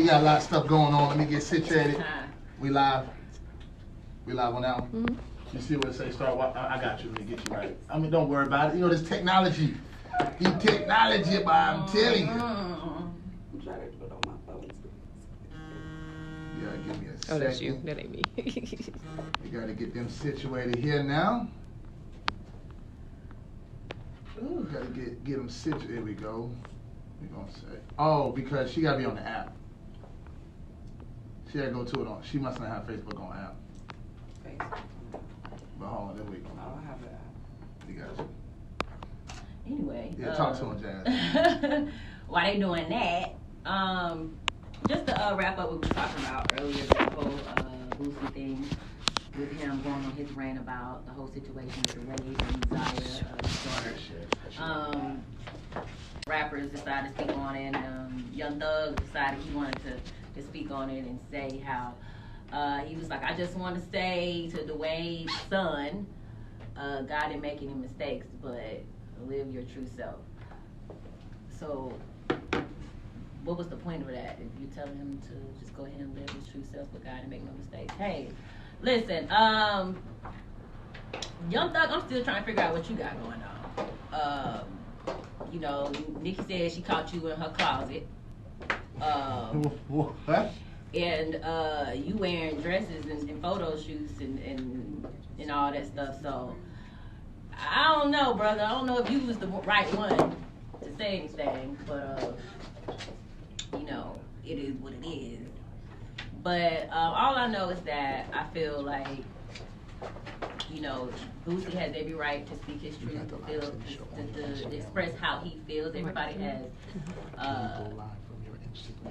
we got a lot of stuff going on. Let me get situated. We live. We live on that one. Mm-hmm. You see what it say? Start. I got you. Let me get you right. I mean, don't worry about it. You know, this technology. The technology, but I'm telling you. I'm trying to put on my phone. You gotta give me a second. Oh, that's you. That ain't me. You gotta get them situated here now. Ooh, gotta get them situated. Here we go. We're gonna say. Oh, because she gotta be on the app. She gotta go to it on. She must not have Facebook on app. Facebook. But hold on, there we go. I don't have that. You got you. Anyway. Yeah, talk to him, Jazz. While they doing that, just to wrap up what we were talking about earlier, the whole Boosie thing with him going on his rant about the whole situation with the Wade and Zaya rappers decided to speak on it. Young Thug decided he wanted to speak on it and say how he was like, I just want to say to Dwayne's son, God didn't make any mistakes, but live your true self. So, what was the point of that? If you're telling him to just go ahead and live his true self with God and make no mistakes. Hey, listen, Young Thug, I'm still trying to figure out what you got going on. You know, Nikki said she caught you in her closet. What? And you wearing dresses and photo shoots and all that stuff. So I don't know, brother. I don't know if you was the right one to say anything, but you know, it is what it is. But all I know is that I feel like, you know, Boosie has every right to speak his truth, to feel, to express how he feels. Everybody has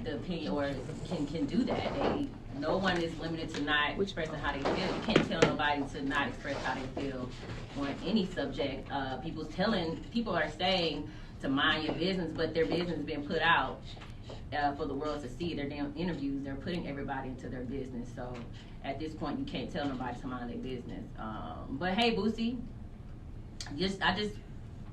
the opinion or can do that. No one is limited to not expressing how they feel. You can't tell nobody to not express how they feel on any subject. People are saying to mind your business, but their business is being put out for the world to see. Their damn interviews, they're putting everybody into their business. So at this point, you can't tell nobody to mind their business. But hey, Boosie, I just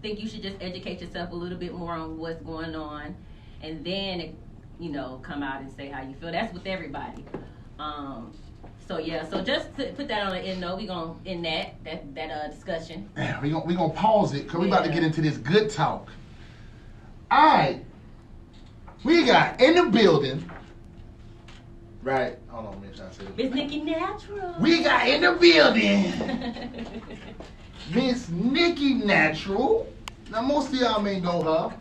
think you should just educate yourself a little bit more on what's going on, and then, you know, come out and say how you feel. That's with everybody. So yeah, so just to put that on the end note, we gonna end that discussion. Yeah, we gonna pause it because we about to get into this good talk. All right, we got in the building. Right, hold on, man, trying to say this. Miss Nikki Natural. We got in the building Miss Nikki Natural. Now most of y'all may know her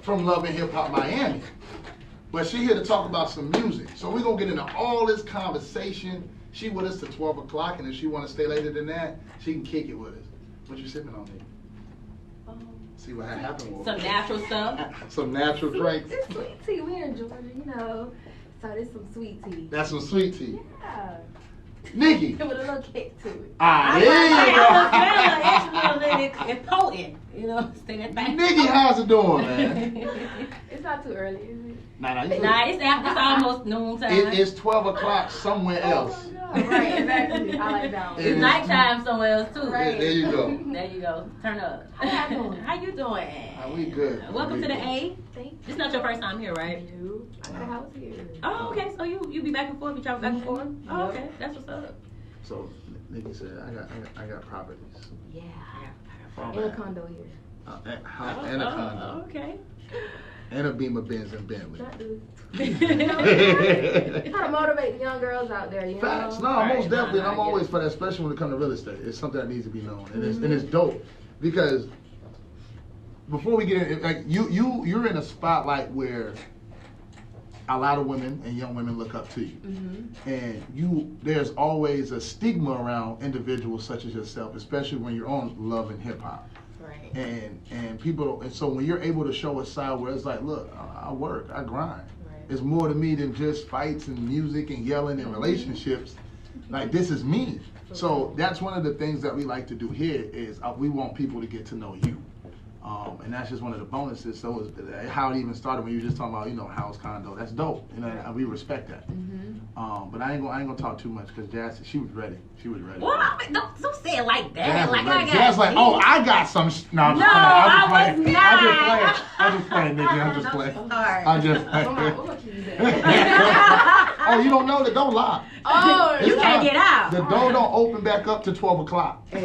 from Love and Hip Hop Miami. But she here to talk about some music. So we're going to get into all this conversation. She with us till 12 o'clock, and if she want to stay later than that, she can kick it with us. What you sipping on, Nikki? See what happened. Some natural stuff. Some natural drinks. It's sweet tea. We're in Georgia, you know. So there's some sweet tea. That's some sweet tea. Yeah. Nikki. With a little kick to it. Ah, there you go. It's potent. You know, say that back. Nikki, how's it doing, man? It's not too early, is it? Nah, it's almost noon time. It's 12 o'clock somewhere else. Oh my God. Right, exactly. I like that one. It's nighttime somewhere else too. Right. There you go. There you go. Turn up. How you doing? How you doing? We good. Welcome to the A. Thank you. It's not your first time here, right? No, I got a house here. Oh, okay. So you be back and forth, you travel back and forth? Oh, okay. That's what's up. So Nikki said, I got properties. Yeah. All In a right. condo here. And a condo. Okay. And a Beamer, Benz, and Bentley. Not this. How to motivate the young girls out there, you know? Facts. No, Right. most definitely. And I'm I get always it. for that, especially when it comes to real estate. It's something that needs to be known, and it's dope because before we get in, like you're in a spotlight where a lot of women and young women look up to you, and there's always a stigma around individuals such as yourself, especially when you're on Love and Hip Hop. Right. And people, and so when you're able to show a side where it's like, look, I work, I grind. Right. It's more to me than just fights and music and yelling and relationships. Like, this is me. So that's one of the things that we like to do here is we want people to get to know you. And that's just one of the bonuses. So how it even started when you were just talking about, you know, house, condo. That's dope. You know, and we respect that. But I ain't gonna talk too much because Jazz, she was ready. She was ready. Well, don't say it like that. Jazz like was ready. I got. Jazz like, oh, I got some. No, I'm just playing. I'm just playing, Nikki. I'm just playing. Sorry. I'm just playing. Come on, what you say? Oh, you don't know the door locked. Oh, It's You can't locked. get out. The door don't open back up to 12 o'clock. We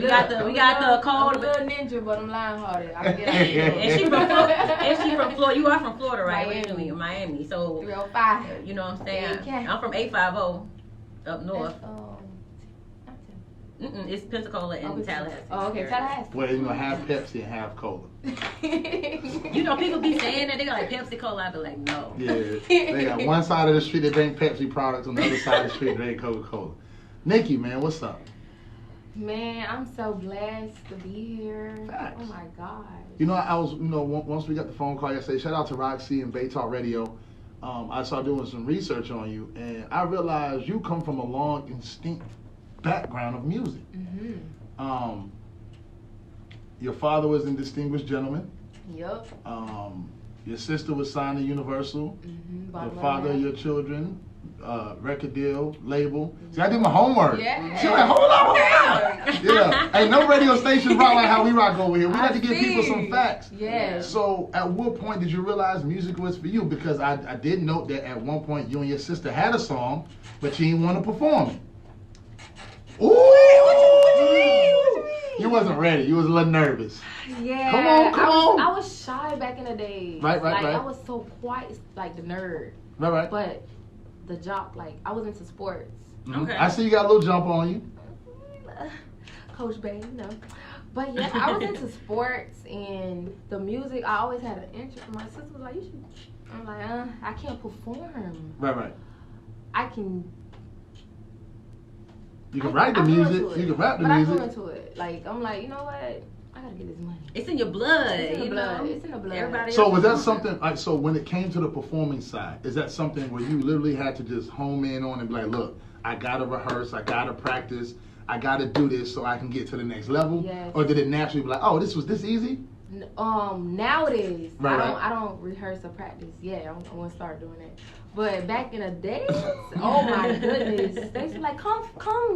got the I'm code. a little ninja, but I'm lion-hearted. I can get out. And she from Florida. And she from Florida. You are from Florida, right? Miami. Originally, Miami. So 305. you know what I'm saying? Okay. I'm from 850 up north. That's, It's Pensacola and Tallahassee. Oh, okay, Tallahassee. Well, you know, half Pepsi and half cola. You know, people be saying that they like Pepsi Cola. I be like, no. Yeah, they got one side of the street that drink Pepsi products, on the other side of the street that drink Coca-Cola. Nikki, man, what's up? Man, I'm so blessed to be here. Facts. Oh my God. You know, I was, once we got the phone call yesterday, shout out to Roxy and Bay Talk Radio. I started doing some research on you, and I realized you come from a long, distinct background of music. Mm-hmm. Your father was a distinguished gentleman. Yup. Your sister was signed to Universal. Mm-hmm. The father of your children, record deal, label. See, I did my homework. Yeah. She like, hold on. Yeah. Hey, no radio station rock like how we rock over here. We like to give people some facts. Yeah. So, at what point did you realize music was for you? Because I did note that at one point you and your sister had a song, but you didn't want to perform it. Ooh! What you mean? You wasn't ready. You was a little nervous. Yeah. Come on. I was shy back in the day. Right. I was so quiet, like the nerd. Right. But the job, like, I was into sports. Mhm. Okay. I see you got a little jump on you. Coach Bay, But yeah, I was into sports and the music. I always had an interest. My sister was like, you should. I'm like, I can't perform. Right. I can. You can write the I grew music. into it. You can rap the but music. I grew into it. Like, I'm like, you know what? I gotta get this money. It's in your blood. It's in the you blood. know? It's in the blood. Everybody So else was is that doing something like, so when it came to the performing side, is that something where you literally had to just home in on and be like, look, I gotta rehearse, I gotta practice, I gotta do this so I can get to the next level? Yes. Or did it naturally be like, oh, this was this easy? Now it is. Right. I don't rehearse or practice. Yeah, I want to start doing that. But back in the days, oh my goodness, they was like, come,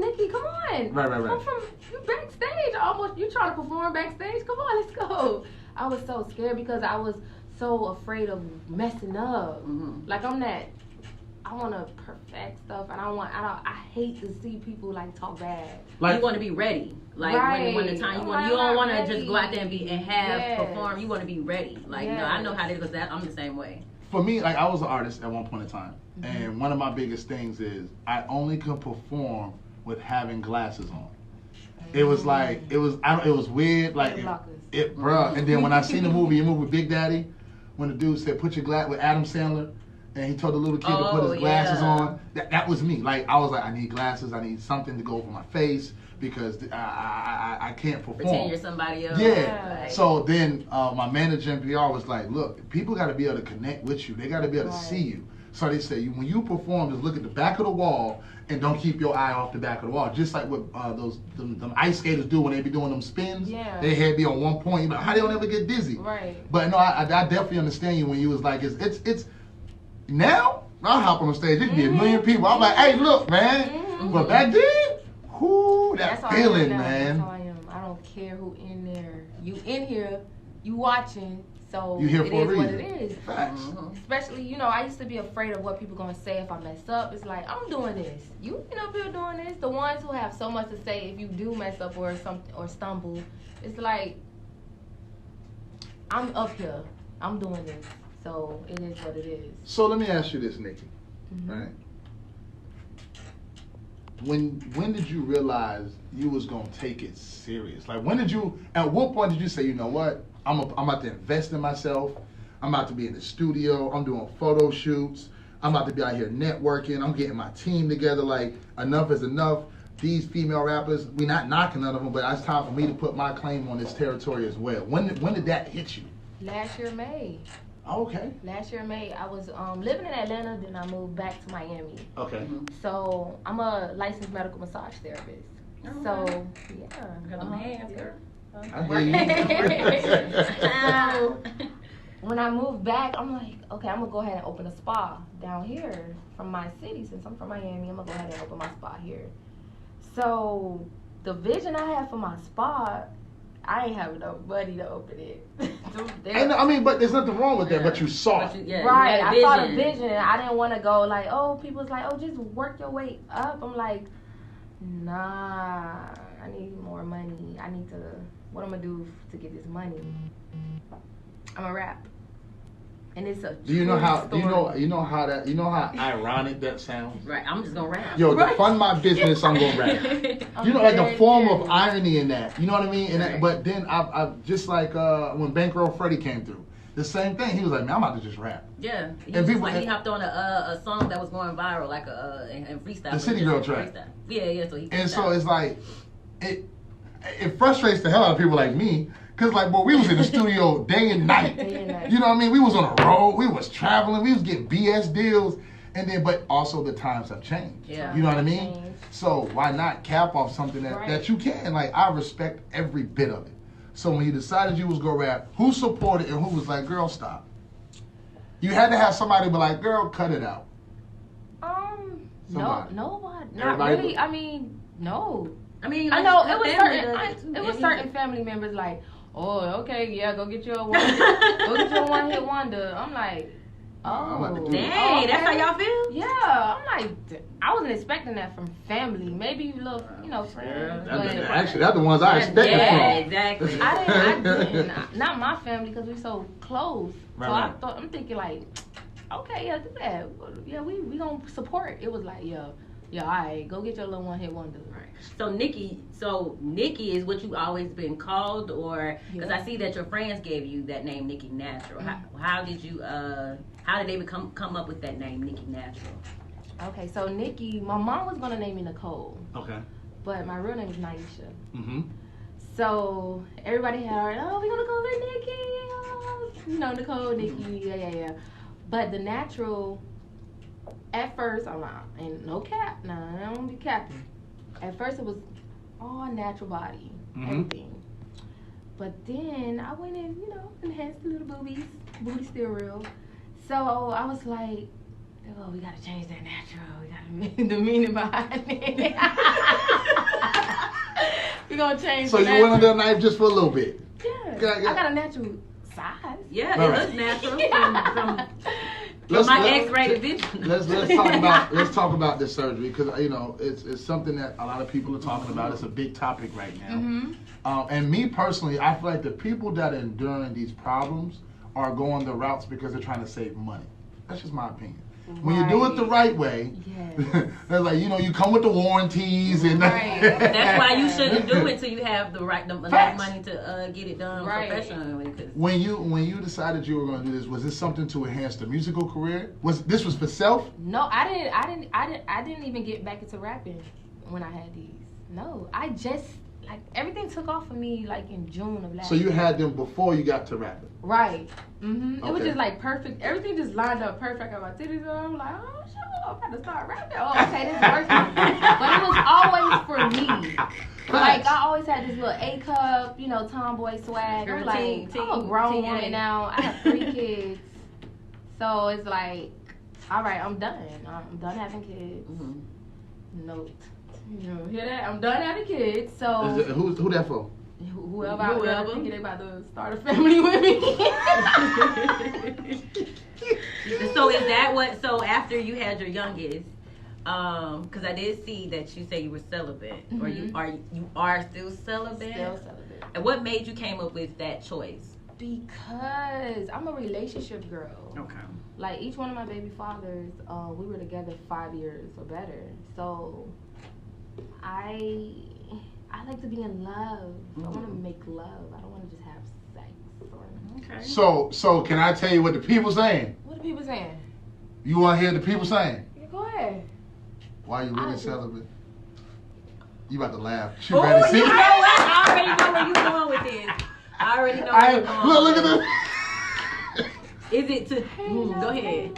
Nikki, come on. Right. Come from you backstage. You trying to perform backstage? Come on, let's go. I was so scared because I was so afraid of messing up. Mhm. Like I want to perfect stuff, and I hate to see people like talk bad. Like, you want to be ready. Like Right. when the time you I'm want, like, you don't I'm want to not just go out there and have Yes. perform. You want to be ready. Like no, I know how to do that. I'm the same way. for me, like I was an artist at one point in time, and one of my biggest things is I only could perform with having glasses on. It was like it was weird, like it, bruh. And then when I seen the movie with Big Daddy, when the dude said put your glass with Adam Sandler, and he told the little kid to put his glasses yeah. on. That was me. Like I was like, I need glasses. I need something to go over my face because I can't perform. Pretend you're somebody else. Yeah. Like, So then my manager in PR was like, look, people got to be able to connect with you. They got to be able to see you. So they say, when you perform, just look at the back of the wall and don't keep your eye off the back of the wall. Just like what them ice skaters do when they be doing them spins. Yeah. Their head be on one point. You're like, how they don't ever get dizzy? Right. But no, I definitely understand you when you was like, it's now, I'll hop on the stage, it could be a million people. I'm like, hey, look, man. But back then, whoo, that That's how I am feeling, now. man. That's how I am. I don't care who in there. You in here, you watching, so You here it for a is what reason. it is. Facts. Especially, I used to be afraid of what people gonna say if I mess up. It's like, I'm doing this. You know, people doing this. The ones who have so much to say if you do mess up or something or stumble, it's like, I'm up here. I'm doing this. So it is what it is. So let me ask you this, Nikki. Right? When did you realize you was gonna take it serious? Like at what point did you say, you know what, I'm about to invest in myself, I'm about to be in the studio, I'm doing photo shoots, I'm about to be out here networking, I'm getting my team together, like enough is enough. These female rappers, we not knocking none of them, but it's time for me to put my claim on this territory as well. When did that hit you? Last year, May. Okay. Last year, May, I was living in Atlanta, then I moved back to Miami. Okay. So I'm a licensed medical massage therapist. So yeah, Got them hands, girl. I hear you. So when I moved back, I'm like, okay, I'm gonna go ahead and open a spa down here from my city. Since I'm from Miami, I'm gonna go ahead and open my spa here. So the vision I had for my spa, I ain't have enough money to open it. And I mean, but there's nothing wrong with that. But you saw it. Right, I saw the vision. I didn't want to go like, oh, people's like, oh, just work your way up. I'm like, nah, I need more money. I need to. What I'm gonna do to get this money? I'm gonna rap. And it's a Do you know how story. you know how ironic that sounds? Right, I'm just gonna rap. Yo, Right. to fund my business, I'm gonna rap. You know, like a form of irony in that. You know what I mean? And Right. but then I've just like when Bankroll Freddie came through, the same thing. He was like, man, I'm about to just rap. Yeah, And people- he hopped on a song that was going viral, like and freestyle. The City Girl track. Freestyle. Yeah, so he. And so it's like it frustrates the hell out of people like me. Cause like, boy, we was in the studio day and night. You know what I mean? We was on the road. We was traveling. We was getting BS deals. And then, but also the times have changed. Yeah. You know what I mean? So why not cap off something that you can? Like, I respect every bit of it. So when you decided you was gonna rap, who supported and who was like, girl, stop? You had to have somebody be like, girl, cut it out. Somebody. Nobody. Not Everybody really. I mean, no. I mean, I know it family was certain family members like, oh, okay, yeah, go get your one-hit wonder. I'm like, I'm about to oh, do it. Dang, that's how y'all feel? Yeah, I'm like, I wasn't expecting that from family. Maybe little, friends. Actually, that's the ones I expected Yeah, from. exactly. I didn't. Not my family because we're so close. Right, so right. I'm thinking like, okay, yeah, do that. Yeah, we gonna support. It was like, yeah, all right, go get your little one-hit wonder. Right. So Nikki is what you always been called, or because I see that your friends gave you that name, Nikki Natural. How did you? How did they come up with that name, Nikki Natural? Okay, so Nikki, my mom was gonna name me Nicole. Okay. But my real name is Naisha. Mm-hmm. So everybody had already, we're gonna call her Nikki. Nicole, Nikki, yeah. But the natural, at first, I'm not, and no cap, I don't be capping. At first it was all natural body, everything. But then I went in, enhanced the little boobies. Booty still real. So I was like, oh, we gotta change that natural. We gotta the meaning behind it. We're gonna change. So you went under the knife just for a little bit. Yeah. I got a natural size. Yeah, All it right. looks natural from my X-rated vision. Let's talk about this surgery because it's something that a lot of people are talking about. It's a big topic right now. And me personally, I feel like the people that are enduring these problems are going the routes because they're trying to save money. That's just my opinion. When you do it the right way, they're like, you come with the warranties and That's why you shouldn't do it till you have the enough money to get it done professionally. When you decided you were going to do this, was this something to enhance the musical career? This was for self? No, I didn't even get back into rapping when I had these. No, I just everything took off for me in June of last year. So you had them before you got to rapping? Right. It was Okay. just perfect. Everything just lined up perfect. I got my titties on. I'm like, oh, shit, I'm about to start rapping. Oh, okay, this is working. But it was always for me. I always had this little A cup, tomboy swag. I'm like, I'm a grown woman now. I have 3 kids. So it's like, all right, I'm done. I'm done having kids. Note. Hear that? I'm done having kids. So Who that for? Whoever out there thinking they about to start a family with me. So is that what? So after you had your youngest, because I did see that you say you were celibate, or you are still celibate. Still celibate. And what made you came up with that choice? Because I'm a relationship girl. Okay. Each one of my baby fathers, we were together 5 years or better. So I like to be in love. I want to make love. I don't want to just have sex. So can I tell you what the people saying? What are people saying? You want to hear the people saying? Yeah, go ahead. Why you really celibate? You about to laugh. She Oh, ready to see? you know what? I already know where you're going with this. I already know where you're going. Look at this. Is it to... go ahead.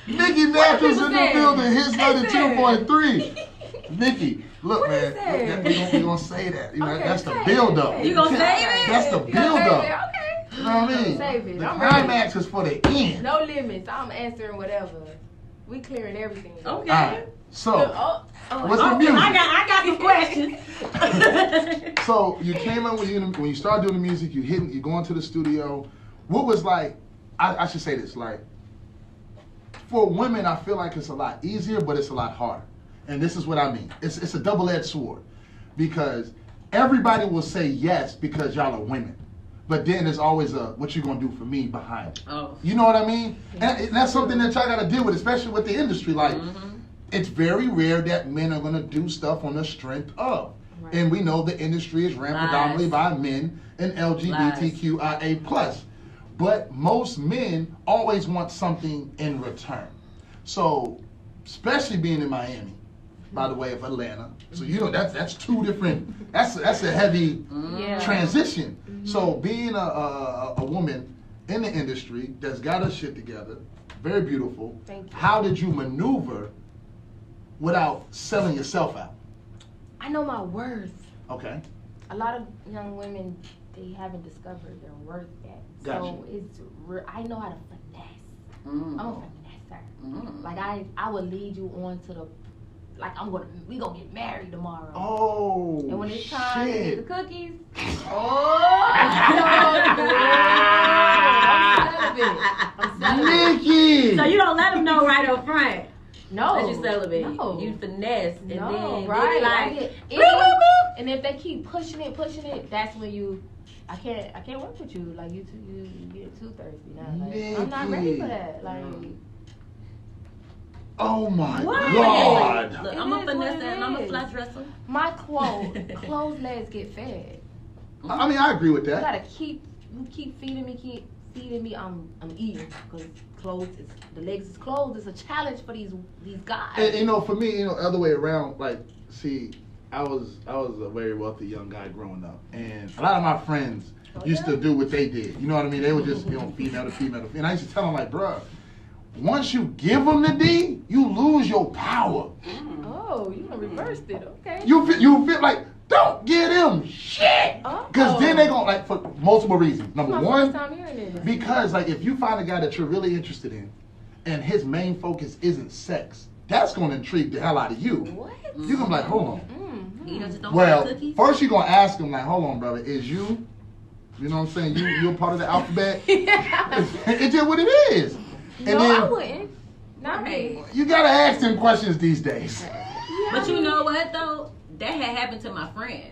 Nikki Naturals in the building. His 92.3. Nikki, look, man. We're going to say that. That's the build-up. You going to save it? That's the build-up. Okay. You know what I mean? Save it. The I'm climax is for the end. No limits. I'm answering whatever. We clearing everything. Okay. All right. So, what's the Okay, music? I got some questions. So you came in when you started doing the music. You go into the studio. What was like? I should say this. Like, for women, I feel like it's a lot easier, but it's a lot harder. And this is what I mean. It's a double-edged sword, because everybody will say yes because y'all are women, but then there's always a what you gonna do for me behind it. Oh. You know what I mean? And that's something that y'all gotta deal with, especially with the industry. Like, it's very rare that men are gonna do stuff on the strength of. Right. And we know the industry is ran predominantly by men and LGBTQIA+. But most men always want something in return. So, especially being in Miami, by the way, of Atlanta. So you know that's two different. That's a heavy transition. So being a woman in the industry that's got her shit together, very beautiful. Thank you. How did you maneuver without selling yourself out? I know my worth. Okay. A lot of young women, they haven't discovered their worth yet. Gotcha. So I know how to finesse. I'm a finesser. Like I will lead you on to the, like we gonna get married tomorrow. Oh. And when it's time to shit. get the cookies, I'm celibate. Nikki. So you don't let them know right up front. No. That you celibate. No. You finesse. And No, then right. like, And if they keep pushing it, that's when I can't work with you. Like you get too thirsty now. Like, I'm not ready for that. Like, oh my what? God. Look, I'm a finesse and I'm a flat dresser. my closed legs get fed. I mean, I agree with You that. gotta keep feeding me. I'm eating because the legs is closed. It's a challenge for these guys. And, you know, for me, you know, other way around. Like, see, I was a very wealthy young guy growing up, and a lot of my friends used to do what they did. You know what I mean? They would just, female to female to female. And I used to tell them, like, bruh, once you give them the D, you lose your power. Oh, you done reversed it. Okay. You feel like, don't give them shit. Because then they gonna, like, for multiple reasons. Number one, first time hearing it. because, like, if you find a guy that you're really interested in, and his main focus isn't sex, that's gonna intrigue the hell out of you. What? You're gonna be like, hold on. He just don't Well, like cookies? first you're gonna ask him, like, hold on, brother, is you know what I'm saying? You're part of the alphabet. It's just what it is. And No, then I wouldn't. Not me. you gotta ask them questions these days. But you know what though? That had happened to my friend.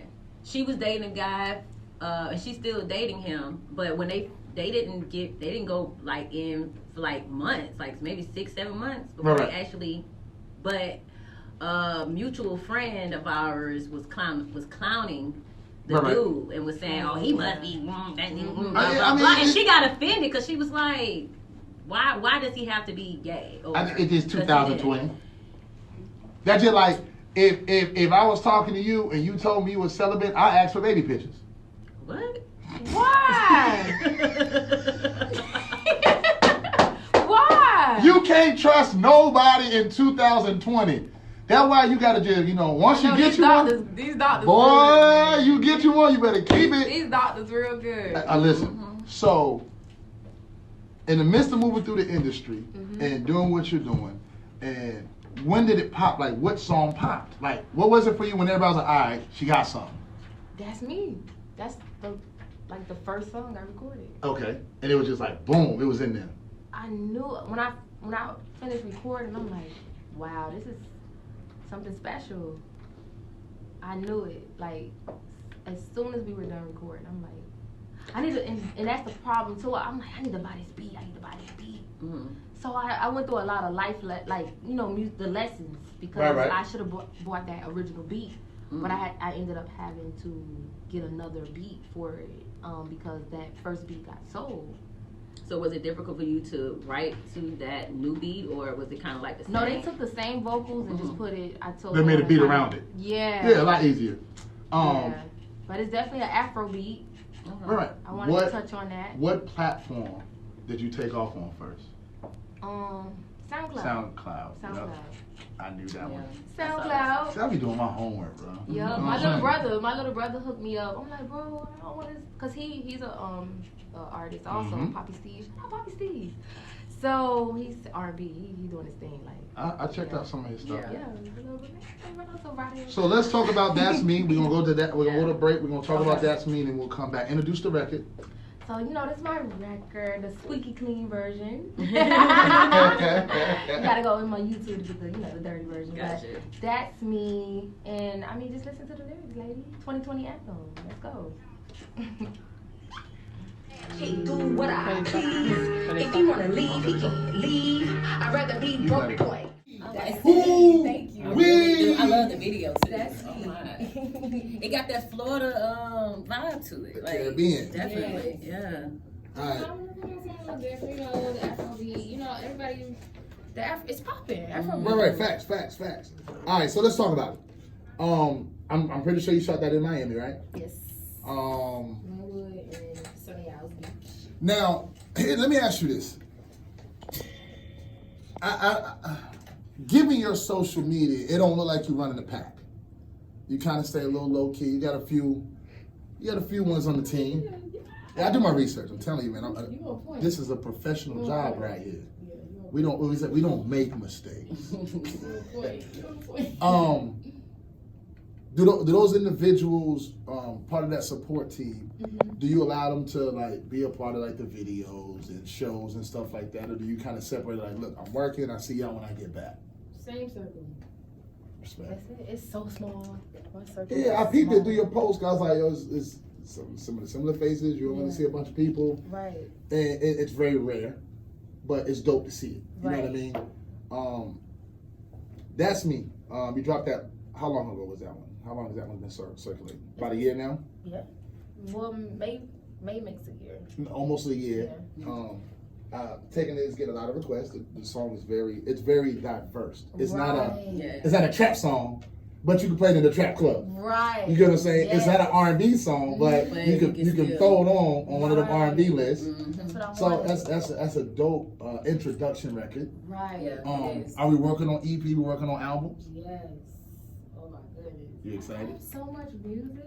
She was dating a guy, and she's still dating him. But when they didn't go like in for like months, like maybe 6-7 months before Right. they actually. But a mutual friend of ours was clowning the Right. dude and was saying, "Oh, he must be blah, blah, I mean, blah." And she got offended because she was like, "Why does he have to be gay?" I think it is 2020. That's just like if I was talking to you and you told me you were celibate, I asked for baby pictures. What? Why? Why? You can't trust nobody in 2020. That's why you gotta just, once you get you one, these doctors. boy, you get you one, you better keep it. These doctors real good. Listen, so in the midst of moving through the industry and doing what you're doing, and when did it pop? Like, what song popped? Like, what was it for you when everybody was like, all right, she got something? That's me. That's the first song I recorded. Okay, and it was just like, boom, it was in there. I knew when I finished recording, I'm like, wow, this is something special. I knew it. Like, as soon as we were done recording, I'm like, I need to, and that's the problem too. I'm like, I need to buy this beat. Mm-hmm. So I went through a lot of life, the lessons, because Right. I should have bought that original beat, but I ended up having to get another beat for it because that first beat got sold. So was it difficult for you to write to that new beat, or was it kind of like the same? No, they took the same vocals and just put it. I told They made a them beat how- around it. Yeah. Yeah, a lot easier. Yeah. But it's definitely an Afro beat. Right. I wanted to touch on that. What platform did you take off on first? SoundCloud. SoundCloud. SoundCloud. Yep. I knew that one. SoundCloud. See, I be doing my homework, bro. Yeah, You know my what I'm saying? little brother hooked me up. I'm like, bro, I don't want this, cause he's a artist also, Poppy Steve. Shout out Poppy Steve. So he's R&B. He doing his thing. Like I checked out some of his stuff. yeah. So let's talk about That's Me. We're gonna go to that. We're gonna go to break. We're gonna talk about That's Me, and then we'll come back. Introduce the record. So this is my record, the squeaky clean version. You gotta go in my YouTube to get the dirty version. Gotcha. But That's Me, and just listen to the lyrics, lady. 2020 anthem. Let's go. He do what I please. If he wanna leave, he can leave. I'd rather be broke boy. Thank you. I love the video too. That's It got that Florida vibe to it. Like, Caribbean. Definitely, yeah. All right. The Afrobeat, everybody. It's popping. Afrobeat. Right. Facts. All right. So let's talk about it. I'm pretty sure you shot that in Miami, right? Yes. Glenwood and Sunny Isles Beach. Now, let me ask you this. Give me your social media. It don't look like you're running a pack. You kind of stay a little low key. You got a few ones on the team. Yeah, I do my research. I'm telling you, man. This is a professional job right here. We don't make mistakes. Do those individuals part of that support team? Do you allow them to be a part of the videos and shows and stuff like that, or do you kind of separate look, I'm working, I see y'all when I get back? Same circle. Respect. That's it. It's so small. My circle. Yeah, I peeped it through your post. I was like, it's some of the similar faces. You don't want to see a bunch of people, right? And it's very rare, but it's dope to see it. You know what I mean? That's Me. You dropped that. How long ago was that one? How long has that one been circulating? About a year now? Yeah. Well, May makes a year. Almost a year. Yeah. Taking it is getting a lot of requests. The song is very diverse. It's not a trap song, but you can play it in the trap club. Right. You get what I'm saying? Yes. It's not an R&B song, but you can throw it on one of them R&B lists. Mm-hmm. So that's a dope introduction record. Right. Yeah, are we working on EP? We working on albums? Yes. Oh my goodness. You excited? I have so much music.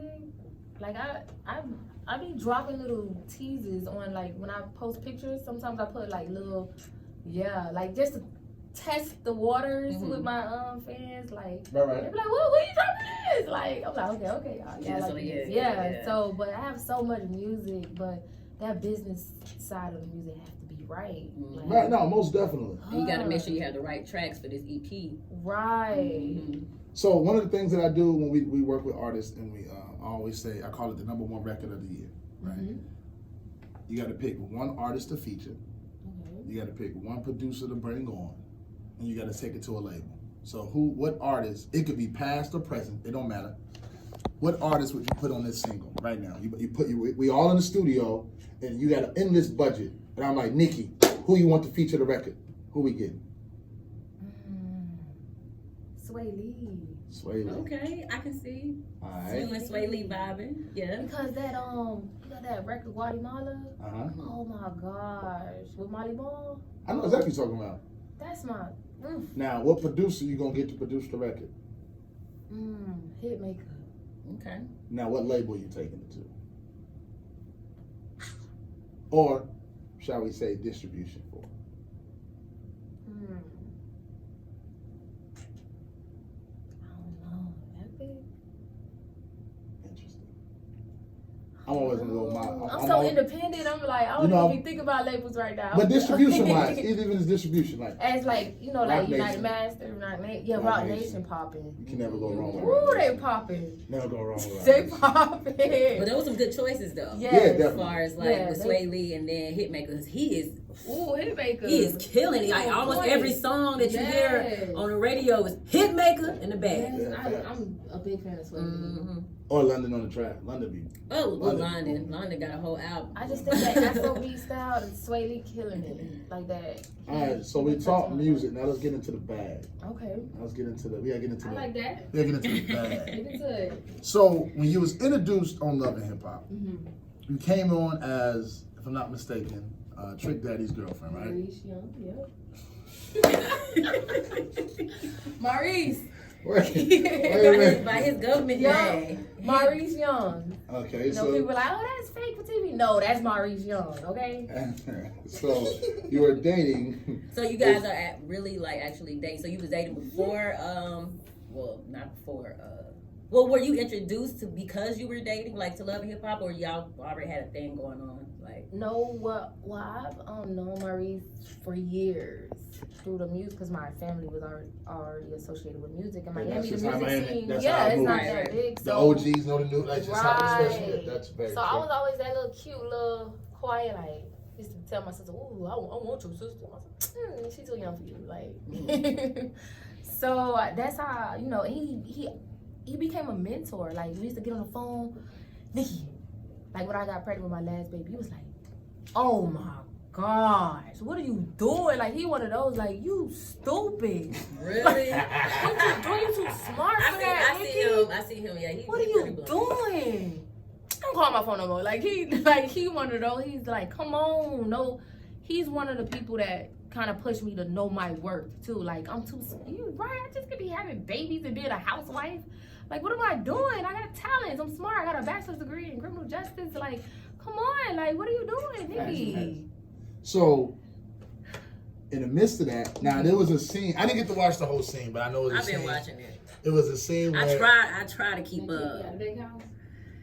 I be dropping little teasers on when I post pictures. Sometimes I put little, just to test the waters with my fans. Right. They be like, "What you dropping this?" I'm like, okay, y'all. Yeah. So, but I have so much music, but that business side of the music has to be right. Right. No, most definitely. And you got to make sure you have the right tracks for this EP. Right. Mm-hmm. So one of the things that I do when we work with artists, and I always say, I call it the #1 record of the year, right? Mm-hmm. You got to pick one artist to feature. Mm-hmm. You got to pick one producer to bring on, and you got to take it to a label. So what artist, it could be past or present, it don't matter. What artist would you put on this single right now? We all in the studio, and you got an endless budget. And I'm like, Nikki, who you want to feature the record? Who we getting? Sway Lee. Okay, I can see. All right. You and Sway Lee vibing. Yeah. Because that you got that record Guatemala. Oh my gosh, with Molly Ball. I know exactly what you're talking about. That's my roof. Now, what producer you gonna get to produce the record? Hitmaker. Okay. Now, what label you taking it to? Or shall we say distribution for? I'm always gonna go with I'm so independent. I'm like, I don't even think about labels right now. But distribution wise, even if it's distribution, as United Master, Rock Nation popping. You can never go wrong with Ooh, they popping. Never go wrong with They popping. But those were some good choices though. Yeah, as far as with Sway Lee and then Hitmaker, because he is Hitmaker. He is killing it. Like almost every song that you hear on the radio is Hitmaker in the bag. Yes, I'm a big fan of Sway Lee. Mm-hmm. Or London on the Track. London got a whole album. I just think that Afrobeat style and Sway Lee killing it like that. All right, so we talk music. Now let's get into the bag. Okay. Let's get into we gotta get into I like that. We gotta get into the bag. Get into it. So when you was introduced on Love and Hip Hop, you came on as, if I'm not mistaken, Trick Daddy's girlfriend, right? Maurice Young, yep. Maurice. Wait a minute. By his government Young, name. Maurice Young. Okay, You know, so people are like, oh, that's fake for TV. No, that's Maurice Young, okay? so you were dating. So you guys are really like actually dating. So you was dating before, well, not before, well, were you introduced to because you were dating, like to Love and Hip Hop, or y'all already had a thing going on? Like, No, well, I've known Maurice for years through the music because my family was already associated with music. And Miami, the music scene, that's yeah, how it it's not moves. that big. The So, OGs know the new, like just how the special. That's very so true. I was always that little cute, little quiet, like, used to tell my sister, ooh, I want your sister. I was like, she's too young for you, like. So that's how, you know, he became a mentor. Like, we used to get on the phone, Nikki, like when I got pregnant with my last baby, he was like, oh my gosh, what are you doing? Like, he one of those, like, you stupid. really? What you doing? You too smart for that, Nikki. I see him. Yeah, What are you doing? Don't call my phone no more. Like he one of those. He's like, come on, no. He's one of the people that kind of pushed me to know my worth too. Like, I'm too. You right? I just could be having babies and being a housewife. Like, what am I doing? I got talents. I'm smart. I got a bachelor's degree in criminal justice. Like, come on. Like, what are you doing, Nikki? So, in the midst of that, now there was a scene. I didn't get to watch the whole scene, but I know it was I've a scene. been watching it. It was a scene where I try to keep up.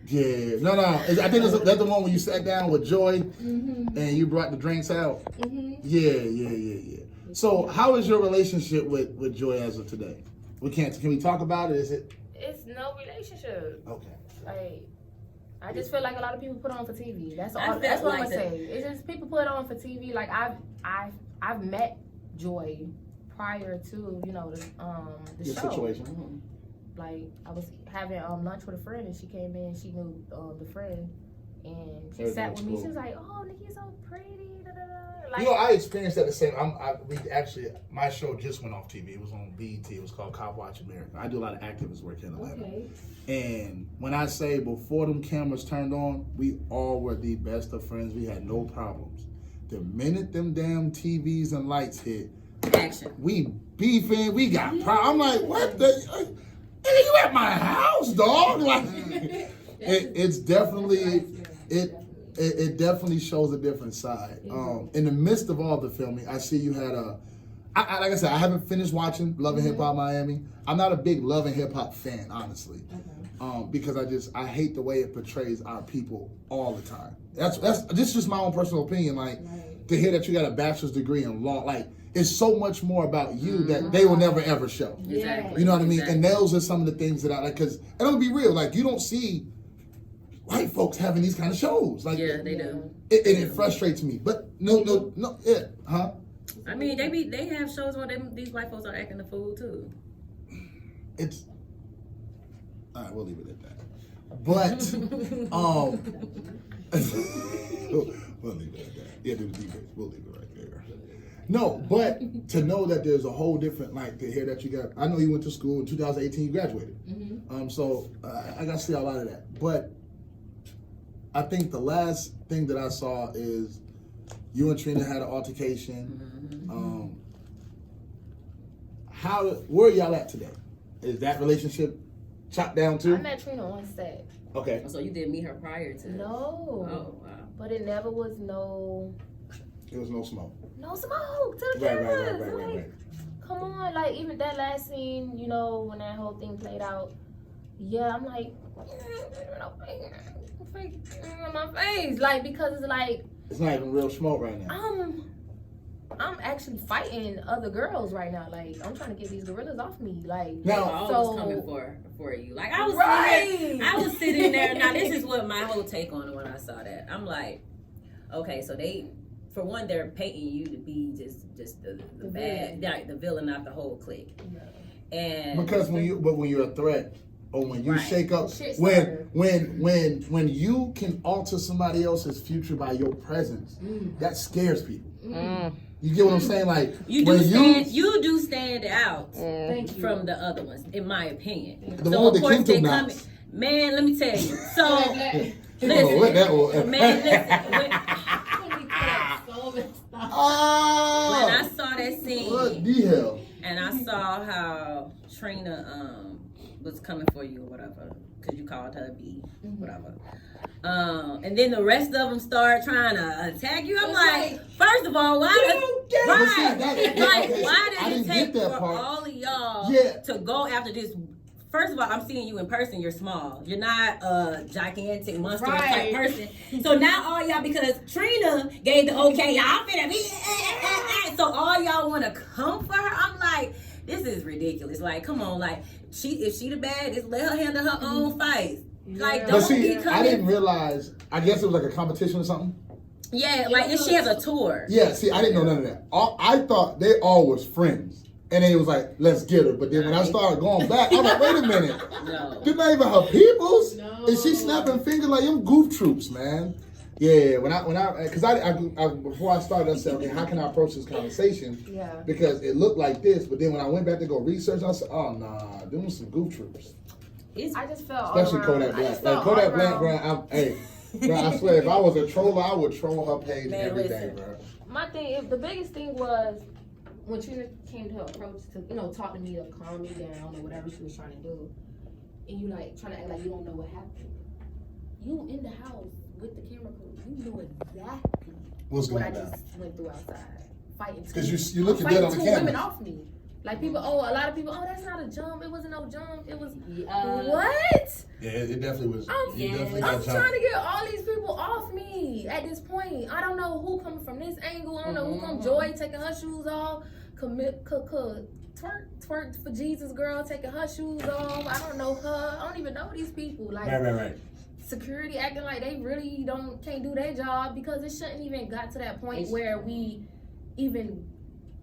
yeah, no. I think that's the one where you sat down with Joy and you brought the drinks out. Yeah. So, how is your relationship with Joy as of today? Can we talk about it? Is it? It's no relationship. Okay. Like, I just feel like a lot of people put on for TV. That's all. I feel That's what like I'm gonna say. It's just people put on for TV. Like, I've met Joy prior to, you know, the Your show. situation. Like, I was having lunch with a friend and she came in. She knew the friend and she sat with me. Cool. She was like, "Oh, Nikki's so pretty." Da, da, da. Like, You know, I experienced that the same. My show just went off TV. It was on BET. It was called Cop Watch America. I do a lot of activist work in Atlanta. okay. And when I say before them cameras turned on, we all were the best of friends. We had no problems. The minute them damn TVs and lights hit, Action. we beefing. We got I'm like, what the? Hey, you at my house, dog? Like, it's definitely it definitely shows a different side. In the midst of all the filming, I see you had like I said, I haven't finished watching Love and Hip Hop Miami. I'm not a big Love and Hip Hop fan, honestly, because I hate the way it portrays our people all the time. That's just my own personal opinion. Like, to hear that you got a bachelor's degree in law, like, it's so much more about you that they will never ever show. Exactly. You know what I mean? Exactly. And those are some of the things that I like, because, and I'm gonna be real, like, you don't see white folks having these kind of shows. Like, Yeah, they do. It frustrates me. But no, huh? I mean, they have shows where these white folks are acting the fool too. It's all right. We'll leave it at that. But we'll leave it at that. Yeah, do the debate. We'll leave it right there. No, but to know that there's a whole different, like, to hear that you got. I know you went to school in 2018. You graduated. So I got to see a lot of that. But I think the last thing that I saw is you and Trina had an altercation. Where are y'all at today? Is that relationship chopped down too? I met Trina on set. Okay. So you did meet her prior to? No. Oh wow. But it never was no no smoke. No smoke to the cameras. Like, come on, like, even that last scene, you know, when that whole thing played out, yeah, I'm like, in my face, like, because it's like, it's not even real smoke right now. I'm actually fighting other girls right now. Like, I'm trying to get these gorillas off me. Like, now, I was coming for you. Like, I was sitting there. Now, this is what my whole take on it when I saw that. I'm like, okay, so for one, they're painting you to be just the bad, like, the villain, not the whole clique. Yeah. And because when you're a threat, or when you shake up, when you can alter somebody else's future by your presence, that scares people. You get what I'm saying? Like, you do stand out from the other ones, in my opinion. The one with the Kinto knots. Man, let me tell you. So listen, when I saw that scene, what the hell? and I saw how Trina was coming for you or whatever, because you called her B, whatever. And then the rest of them start trying to attack you. I'm like, first of all, why did it take for all of y'all to go after this? First of all, I'm seeing you in person. You're small. You're not a gigantic monster type person. So now all y'all, because Trina gave the okay, y'all finna be, so all y'all want to come for her. I'm like, this is ridiculous. Like, come on, like, if she the bad, just let her handle her own fights. Like, don't be coming. I didn't realize. I guess it was like a competition or something. Yeah, like, and she has a tour. Yeah, see, I didn't know none of that. I thought they all was friends. And then it was like, let's get her. But then when I started going back, I'm like, wait a minute. No. They're not even her peoples. No. And she snapping fingers like them goof troops, man. Yeah, because I before I started, I said, okay, how can I approach this conversation? Yeah. Because it looked like this, but then when I went back to go research, I said, oh nah, them some goof troops. I just felt especially Kodak Black. Like Kodak Black, bro. Bro, I swear, if I was a troller, I would troll her page every day, bro. My thing, the biggest thing was when Trina came to her approach to, talk to me to calm me down or whatever she was trying to do, and you like trying to act like you don't know what happened. You in the house with the camera crew, you knew exactly what I just went through outside fighting. Because you looking dead on the camera. Women off me. Like people, a lot of people, that's not a jump. It wasn't no jump. It was what? Yeah, it definitely was. I'm trying to get all these people off me at this point. I don't know who coming from this angle. I don't know who come Joy taking her shoes off. Twerk for Jesus girl taking her shoes off. I don't know her. I don't even know these people. Like right. Security acting like they really can't do their job because it shouldn't even got to that point where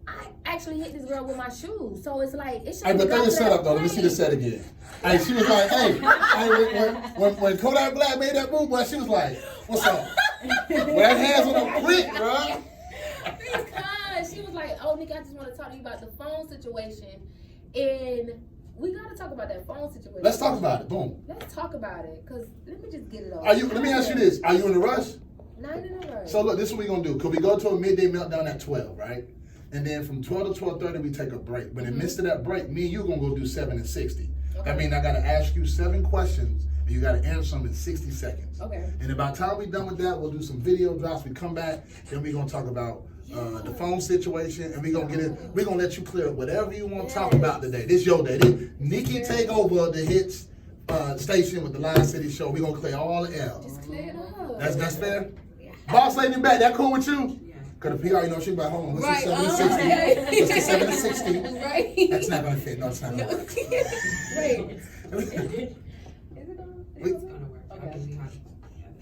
I actually hit this girl with my shoes, so it's like it should. Hey, but throw your set up though. Let me see the set again. Hey, she was like, hey, when Kodak Black made that move, boy, she was like, what's up? Well, that hands on her quick, bro. Because she was like, oh, Nikki, I just want to talk to you about the phone situation, and we gotta talk about that phone situation. Let's talk about it. Boom. Let's talk about it, cause let me just get it off. Let me ask you this: are you in a rush? Not in a rush. So look, this is what we're gonna do. Cause we go to a midday meltdown at 12, right? And then from 12 to 12:30 we take a break. But in the midst of that break, me and you gonna go do 7 and 60. Okay. That means I gotta ask you 7 questions and you gotta answer them in 60 seconds. Okay. And by the time we done with that, we'll do some video drops. We come back, then we gonna talk about the phone situation, and we gonna get in. We gonna let you clear whatever you want to talk about today. This your day. Nikki take over the hits station with the Live City show. We gonna clear all the L. Just clear it up. That's fair. Yeah. Boss lady in the back, that cool with you? Cause the PR, she about hold on. Let's do 7 and 60. Let's do 7 and 60. Right. That's not gonna fit. No, it's not gonna work. Wait. Is it gonna? It's gonna work. Okay.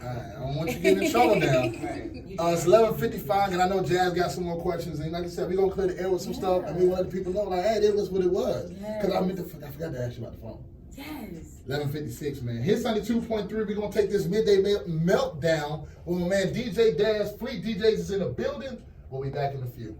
Alright, I don't want you getting in trouble now. It's 11:55, and I know Jazz got some more questions. And like I said, we're gonna clear the air with some stuff, and we want to let people know, like, hey, this was what it was. Because I forgot to ask you about the phone. Yes. 11:56, man. Hits 92.3. We're gonna take this midday meltdown with my man DJ Dash. Free DJs is in the building. We'll be back in a few.